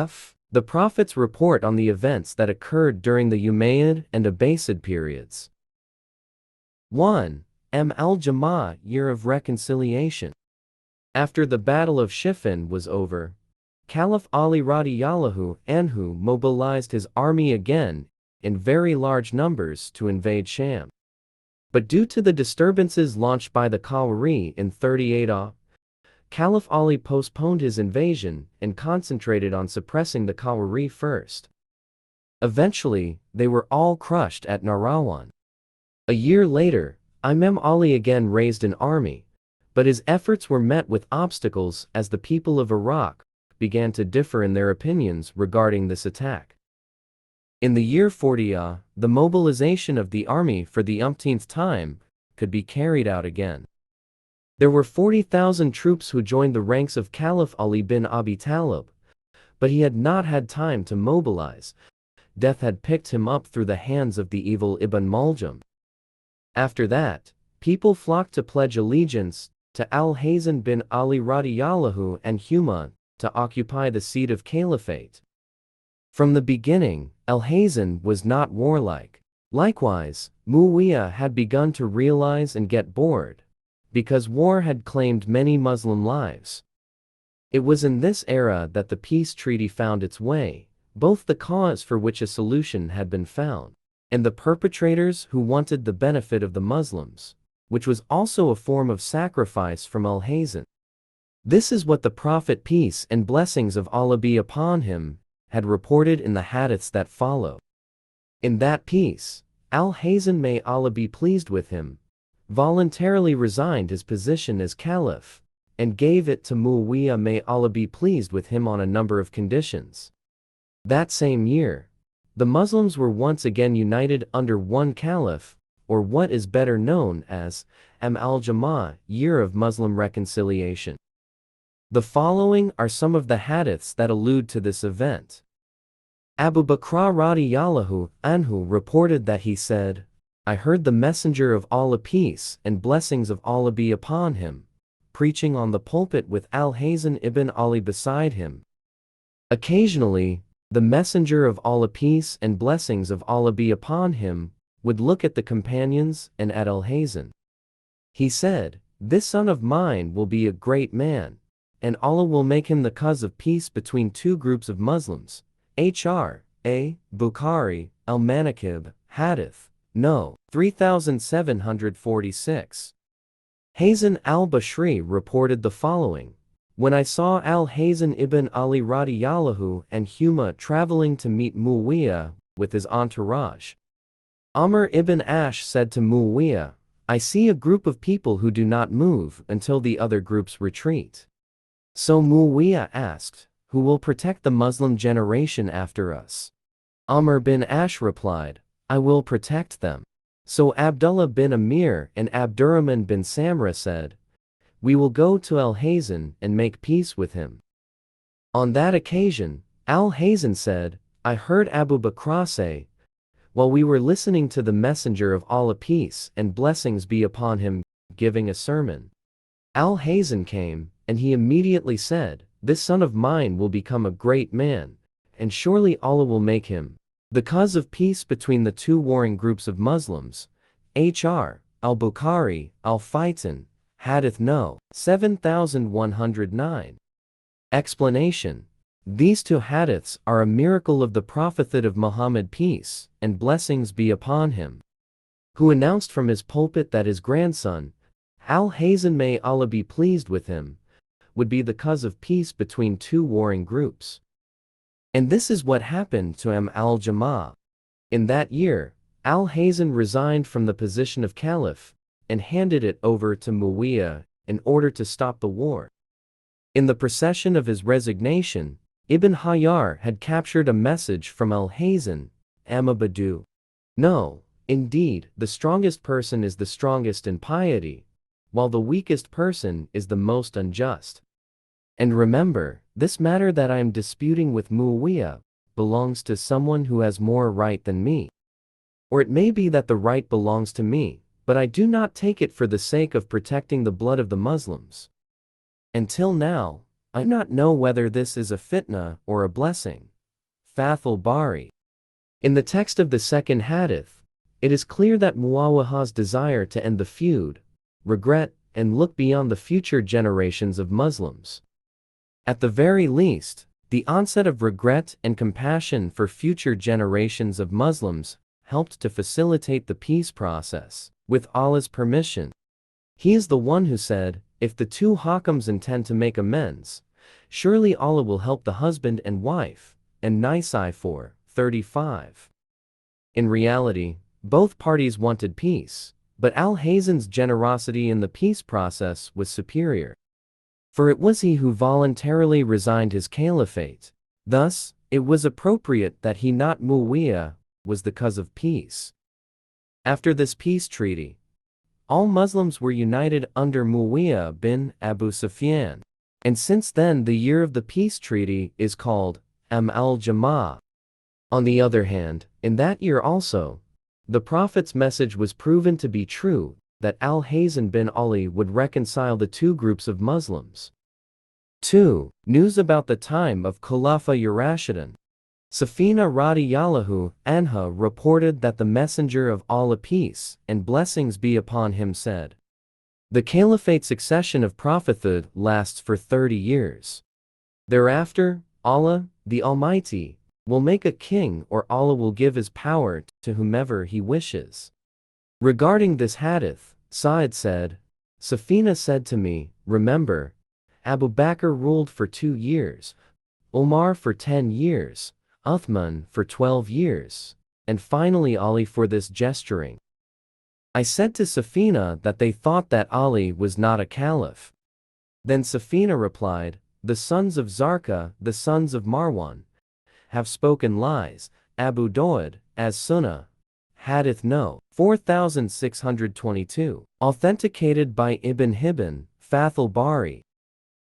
F. The Prophet's report on the events that occurred during the Umayyad and Abbasid periods. 1. Al-Jama'ah, Year of Reconciliation. After the Battle of Siffin was over, Caliph Ali radiyallahu anhu mobilized his army again in very large numbers to invade Sham. But due to the disturbances launched by the Khawari in 38 AH, Caliph Ali postponed his invasion and concentrated on suppressing the Khawari first. Eventually, they were all crushed at Nahrawan. A year later, Imam Ali again raised an army, but his efforts were met with obstacles as the people of Iraq began to differ in their opinions regarding this attack. In the year 40 AH, the mobilization of the army for the umpteenth time could be carried out again. There were 40,000 troops who joined the ranks of Caliph Ali bin Abi Talib, but he had not had time to mobilize. Death had picked him up through the hands of the evil Ibn Muljam. After that, people flocked to pledge allegiance to Al-Hazan bin Ali radiyallahu anhu to occupy the seat of caliphate. From the beginning, Al-Hazan was not warlike. Likewise, Muawiyah had begun to realize and get bored, because war had claimed many Muslim lives. It was in this era that the peace treaty found its way, both the cause for which a solution had been found, and the perpetrators who wanted the benefit of the Muslims, which was also a form of sacrifice from Al-Hazan. This is what the Prophet, peace and blessings of Allah be upon him, had reported in the hadiths that follow. In that peace, Al-Hazan, may Allah be pleased with him, voluntarily resigned his position as caliph, and gave it to Muawiyah, may Allah be pleased with him, on a number of conditions. That same year, the Muslims were once again united under one caliph, or what is better known as Al-Jama'ah, Year of Muslim Reconciliation. The following are some of the hadiths that allude to this event. Abu Bakr radiyallahu anhu reported that he said, I heard the Messenger of Allah, peace and blessings of Allah be upon him, preaching on the pulpit with Al-Hazan ibn Ali beside him. Occasionally, the Messenger of Allah, peace and blessings of Allah be upon him, would look at the companions and at Al-Hazan. He said, this son of mine will be a great man, and Allah will make him the cause of peace between two groups of Muslims. H.R. A. Bukhari, Al-Manaqib, Hadith, No. 3746. Hazan al-Bashri reported the following. When I saw Al-Hazan ibn Ali radiyallahu anhu traveling to meet Muawiyah with his entourage, Amr ibn Ash said to Muawiyah, I see a group of people who do not move until the other groups retreat. So Muawiyah asked, who will protect the Muslim generation after us? Amr bin Ash replied, I will protect them. So Abdullah bin Amir and Abdurrahman bin Samra said, we will go to Al-Hazan and make peace with him. On that occasion, Al-Hazan said, I heard Abu Bakr say, while we were listening to the Messenger of Allah, peace and blessings be upon him, giving a sermon, Al-Hazan came, and he immediately said, this son of mine will become a great man, and surely Allah will make him the cause of peace between the two warring groups of Muslims. H.R. Al-Bukhari, Al-Fitan, Hadith No. 7109. Explanation. These two hadiths are a miracle of the prophethood of Muhammad, peace and blessings be upon him, who announced from his pulpit that his grandson, Al-Hazan, may Allah be pleased with him, would be the cause of peace between two warring groups. And this is what happened to Al-Jama'ah. In that year, Al-Hazan resigned from the position of caliph and handed it over to Muawiyah in order to stop the war. In the procession of his resignation, Ibn Hajar had captured a message from Al-Hazan, Amabadu. No, indeed, the strongest person is the strongest in piety, while the weakest person is the most unjust. And remember, this matter that I am disputing with Muawiyah belongs to someone who has more right than me. Or it may be that the right belongs to me, but I do not take it for the sake of protecting the blood of the Muslims. Until now, I do not know whether this is a fitna or a blessing. Fathul Bari. In the text of the second hadith, it is clear that Muawiyah's desire to end the feud, regret, and look beyond the future generations of Muslims. At the very least, the onset of regret and compassion for future generations of Muslims helped to facilitate the peace process, with Allah's permission. He is the one who said, if the two Hakams intend to make amends, surely Allah will help the husband and wife, and Nisai 4:35. In reality, both parties wanted peace, but Al-Hazen's generosity in the peace process was superior. For it was he who voluntarily resigned his caliphate. Thus, it was appropriate that he, not Muawiyah, was the cause of peace. After this peace treaty, all Muslims were united under Muawiyah bin Abu Sufyan, and since then the year of the peace treaty is called al-Jama'ah. On the other hand, in that year also, the Prophet's message was proven to be true, that Al-Hazen bin Ali would reconcile the two groups of Muslims. 2. News about the time of Khulafa Rashidun. Safina radiyallahu anha reported that the Messenger of Allah, peace and blessings be upon him, said, the caliphate succession of prophethood lasts for 30 years. Thereafter, Allah, the Almighty, will make a king, or Allah will give his power to whomever he wishes. Regarding this hadith, Sa'id said, Safina said to me, remember, Abu Bakr ruled for 2 years, Omar for 10 years, Uthman for 12 years, and finally Ali for this gesturing. I said to Safina that they thought that Ali was not a caliph. Then Safina replied, the sons of Zarqa, the sons of Marwan, have spoken lies. Abu Dawud, as Sunnah, Hadith No. 4622, authenticated by Ibn Hibban, Fathul Bari.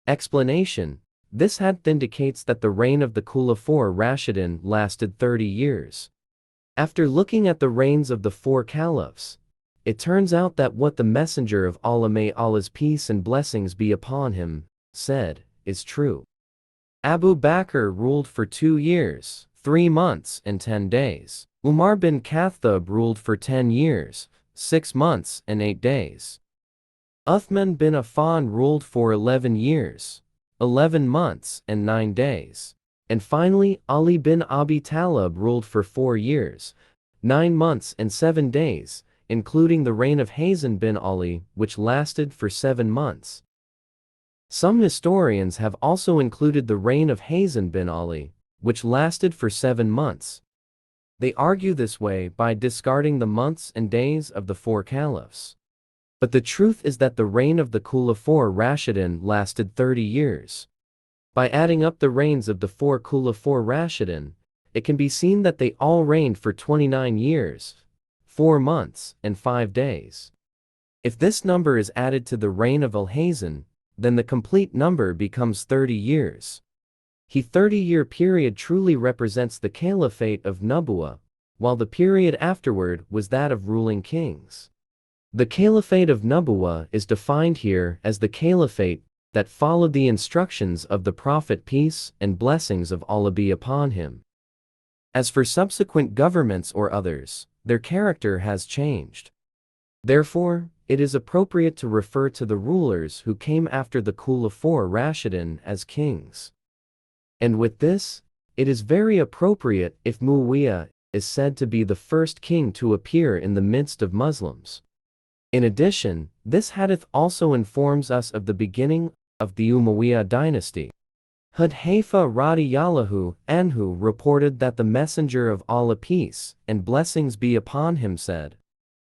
Explanation: this hadith indicates that the reign of the Khulafa Rashidun lasted 30 years. After looking at the reigns of the 4 caliphs, it turns out that what the Messenger of Allah, may Allah's peace and blessings be upon him, said, is true. Abu Bakr ruled for 2 years, 3 months and 10 days. Umar bin Khattab ruled for 10 years, 6 months and 8 days. Uthman bin Affan ruled for 11 years, 11 months and 9 days. And finally, Ali bin Abi Talib ruled for 4 years, 9 months and 7 days, including the reign of Hazen bin Ali, which lasted for 7 months. Some historians have also included the reign of Hazen bin Ali, which lasted for 7 months. They argue this way by discarding the months and days of the 4 caliphs. But the truth is that the reign of the Khulafa Rashidun lasted 30 years. By adding up the reigns of the 4 Khulafa Rashidun, it can be seen that they all reigned for 29 years, 4 months, and 5 days. If this number is added to the reign of Al-Hazen, then the complete number becomes 30 years. The 30-year period truly represents the caliphate of Nubuwwah, while the period afterward was that of ruling kings. The caliphate of Nubuwwah is defined here as the caliphate that followed the instructions of the Prophet, peace and blessings of Allah be upon him. As for subsequent governments or others, their character has changed. Therefore, it is appropriate to refer to the rulers who came after the Khulafa Rashidun as kings. And with this, it is very appropriate if Muawiyah is said to be the first king to appear in the midst of Muslims. In addition, this hadith also informs us of the beginning of the Umayyad dynasty. Hudhayfa radiyallahu anhu reported that the Messenger of Allah, peace and blessings be upon him, said,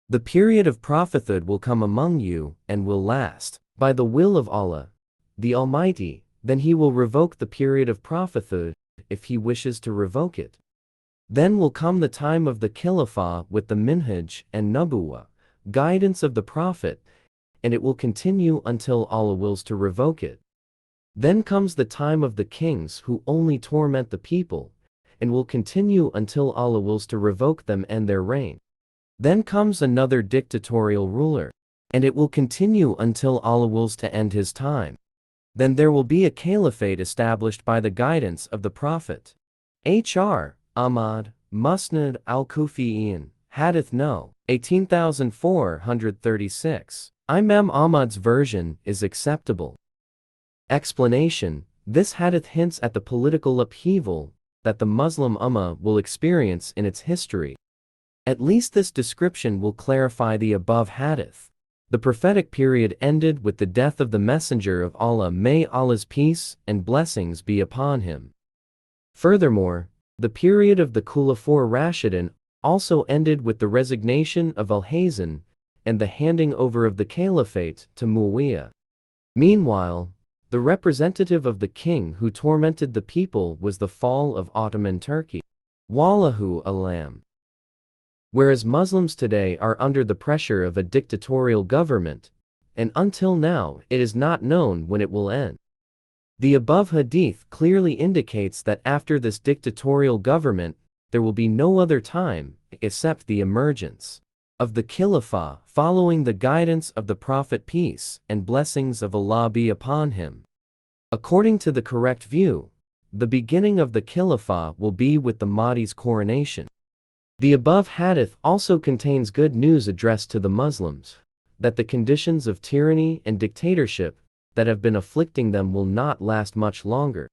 the period of prophethood will come among you and will last, by the will of Allah, the Almighty, then he will revoke the period of prophethood, if he wishes to revoke it. Then will come the time of the Khilafah with the Minhaj and Nubuwwah, guidance of the Prophet, and it will continue until Allah wills to revoke it. Then comes the time of the kings who only torment the people, and will continue until Allah wills to revoke them and their reign. Then comes another dictatorial ruler, and it will continue until Allah wills to end his time. Then there will be a caliphate established by the guidance of the Prophet. H.R. Ahmad, Musnad al-Kufiyin, Hadith No. 18436. Imam Ahmad's version is acceptable. Explanation: this hadith hints at the political upheaval that the Muslim Ummah will experience in its history. At least this description will clarify the above hadith. The prophetic period ended with the death of the Messenger of Allah, may Allah's peace and blessings be upon him. Furthermore, the period of the Khulafaur Rashidun also ended with the resignation of Al-Hazan and the handing over of the caliphate to Muawiyah. Meanwhile, the representative of the king who tormented the people was the fall of Ottoman Turkey. Wallahu alam. Whereas Muslims today are under the pressure of a dictatorial government, and until now it is not known when it will end. The above hadith clearly indicates that after this dictatorial government, there will be no other time except the emergence of the Khilafah following the guidance of the Prophet, peace and blessings of Allah be upon him. According to the correct view, the beginning of the Khilafah will be with the Mahdi's coronation. The above hadith also contains good news addressed to the Muslims, that the conditions of tyranny and dictatorship that have been afflicting them will not last much longer.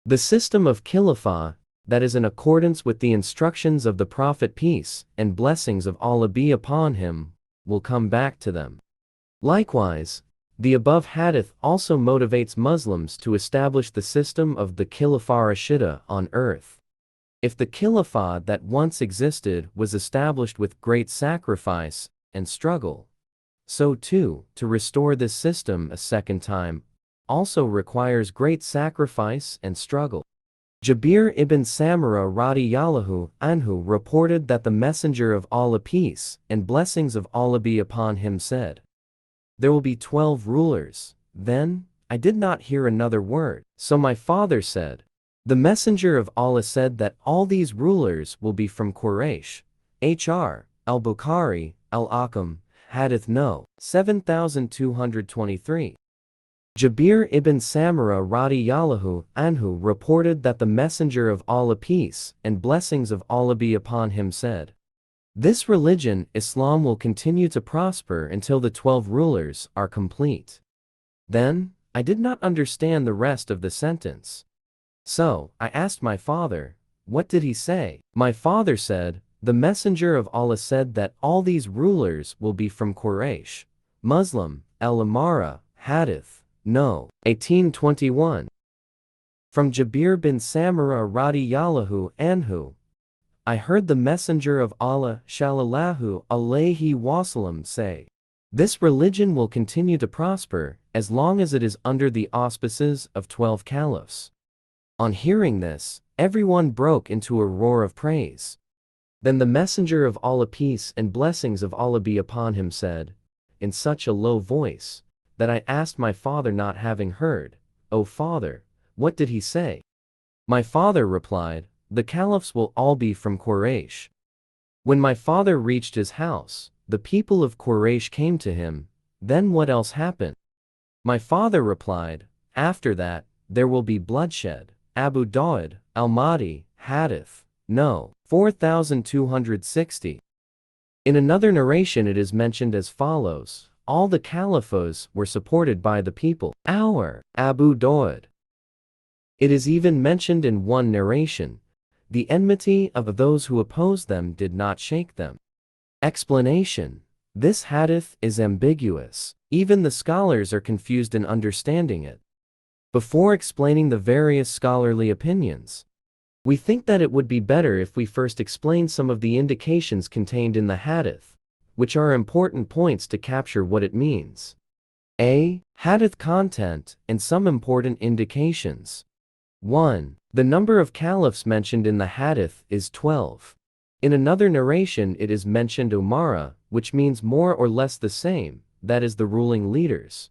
The system of Khilafah that is in accordance with the instructions of the Prophet, peace and blessings of Allah be upon him, will come back to them. Likewise, the above hadith also motivates Muslims to establish the system of the Khilafah Rashida on earth. If the Khilafah that once existed was established with great sacrifice and struggle, so too, to restore this system a second time also requires great sacrifice and struggle. Jabir ibn Samura radiyallahu anhu reported that the Messenger of Allah, peace and blessings of Allah be upon him, said, "There will be 12 rulers." Then I did not hear another word. So my father said, "The Messenger of Allah said that all these rulers will be from Quraysh." H.R. al-Bukhari, al-Akam, Hadith No. 7223. Jabir ibn Samura radiyallahu anhu reported that the Messenger of Allah, peace and blessings of Allah be upon him, said, "This religion, Islam, will continue to prosper until the 12 rulers are complete." Then I did not understand the rest of the sentence. So I asked my father, "What did he say?" My father said, "The Messenger of Allah said that all these rulers will be from Quraysh." Muslim, al-Amara, Hadith No. 1821. From Jabir bin Samura radiyallahu anhu, I heard the Messenger of Allah shallallahu alayhi wasallam say, "This religion will continue to prosper as long as it is under the auspices of 12 caliphs." On hearing this, everyone broke into a roar of praise. Then the Messenger of Allah, peace and blessings of Allah be upon him, said, in such a low voice, that I asked my father, not having heard, "O father, what did he say?" My father replied, "The caliphs will all be from Quraysh." When my father reached his house, the people of Quraysh came to him. Then what else happened? My father replied, "After that, there will be bloodshed." Abu Dawud, Al-Mahdi, Hadith No. 4260. In another narration it is mentioned as follows: all the caliphs were supported by the people. Our Abu Dawud. It is even mentioned in one narration, the enmity of those who opposed them did not shake them. Explanation: this hadith is ambiguous. Even the scholars are confused in understanding it. Before explaining the various scholarly opinions, we think that it would be better if we first explain some of the indications contained in the hadith, which are important points to capture what it means. A. Hadith content and some important indications. 1. The number of caliphs mentioned in the hadith is 12. In another narration it is mentioned Umara, which means more or less the same, that is, the ruling leaders.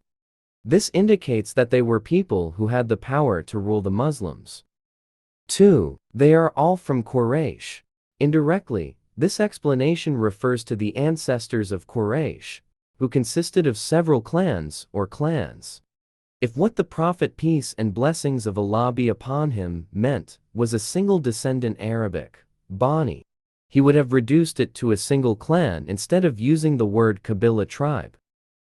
This indicates that they were people who had the power to rule the Muslims. 2. They are all from Quraysh. Indirectly, this explanation refers to the ancestors of Quraysh, who consisted of several clans or clans. If what the Prophet peace and blessings of Allah be upon him meant was a single descendant Arabic, Bani, he would have reduced it to a single clan instead of using the word Kabila tribe.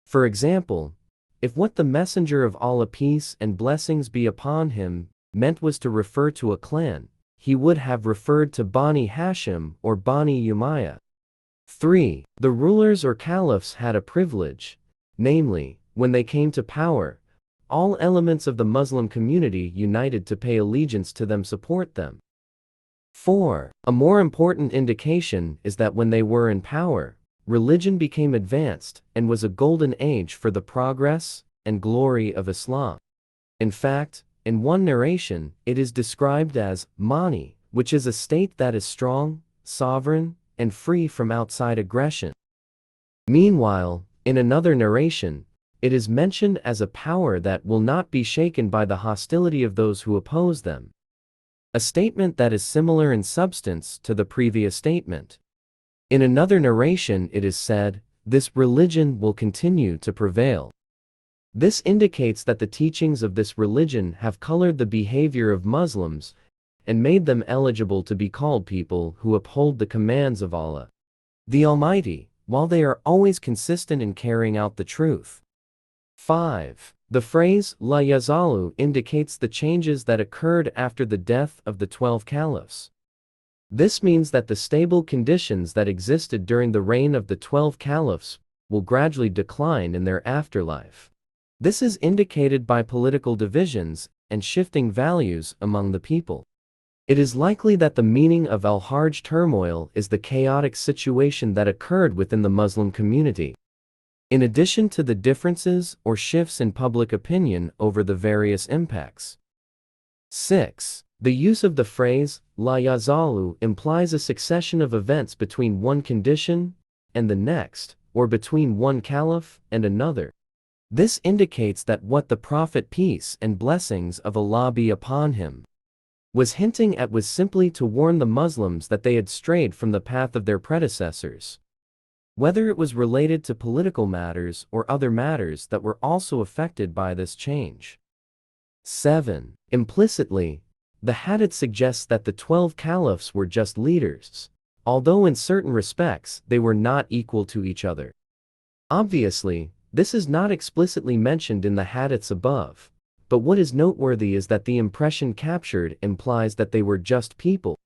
For example, if what the Messenger of Allah peace and blessings be upon him meant was to refer to a clan, he would have referred to Bani Hashim or Bani Umayyah. 3. The rulers or caliphs had a privilege, namely, when they came to power, all elements of the Muslim community united to pay allegiance to them support them. 4. A more important indication is that when they were in power, religion became advanced and was a golden age for the progress and glory of Islam. In fact, in one narration, it is described as Mani, which is a state that is strong, sovereign, and free from outside aggression. Meanwhile, in another narration, it is mentioned as a power that will not be shaken by the hostility of those who oppose them. A statement that is similar in substance to the previous statement. In another narration it is said, "This religion will continue to prevail." This indicates that the teachings of this religion have colored the behavior of Muslims and made them eligible to be called people who uphold the commands of Allah, the Almighty, while they are always consistent in carrying out the truth. 5. The phrase La Yazalu indicates the changes that occurred after the death of the 12 caliphs. This means that the stable conditions that existed during the reign of the 12 caliphs will gradually decline in their afterlife. This is indicated by political divisions and shifting values among the people. It is likely that the meaning of al-Harj turmoil is the chaotic situation that occurred within the Muslim community. In addition to the differences or shifts in public opinion over the various impacts. 6. The use of the phrase, La Yazalu, implies a succession of events between one condition and the next, or between one caliph and another. This indicates that what the Prophet peace and blessings of Allah be upon him was hinting at was simply to warn the Muslims that they had strayed from the path of their predecessors. Whether it was related to political matters or other matters that were also affected by this change. 7. Implicitly, the hadith suggests that the 12 caliphs were just leaders, although in certain respects they were not equal to each other. Obviously, this is not explicitly mentioned in the hadiths above, but what is noteworthy is that the impression captured implies that they were just people,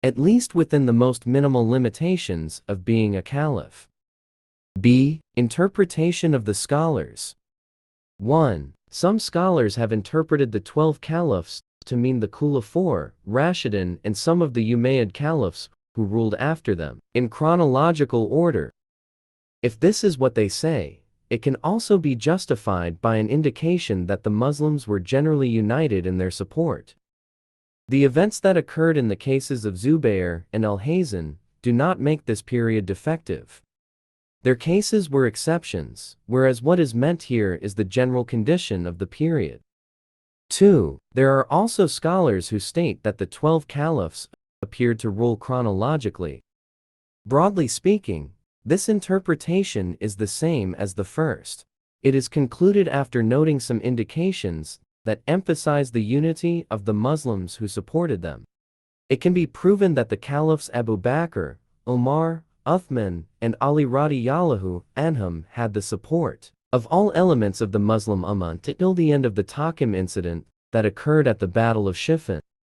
at least within the most minimal limitations of being a caliph. B. Interpretation of the scholars. 1. Some scholars have interpreted the 12 caliphs to mean the Khulafa, Rashidun, and some of the Umayyad caliphs who ruled after them, in chronological order. If this is what they say, it can also be justified by an indication that the Muslims were generally united in their support. The events that occurred in the cases of Zubayr and Al-Hazan do not make this period defective. Their cases were exceptions, whereas what is meant here is the general condition of the period. 2. There are also scholars who state that the 12 caliphs appeared to rule chronologically. Broadly speaking, this interpretation is the same as the first. It is concluded after noting some indications that emphasize the unity of the Muslims who supported them. It can be proven that the caliphs Abu Bakr, Umar, Uthman, and Ali radiyallahu anhum had the support of all elements of the Muslim Ummah until the end of the Taqim incident that occurred at the Battle of Siffin.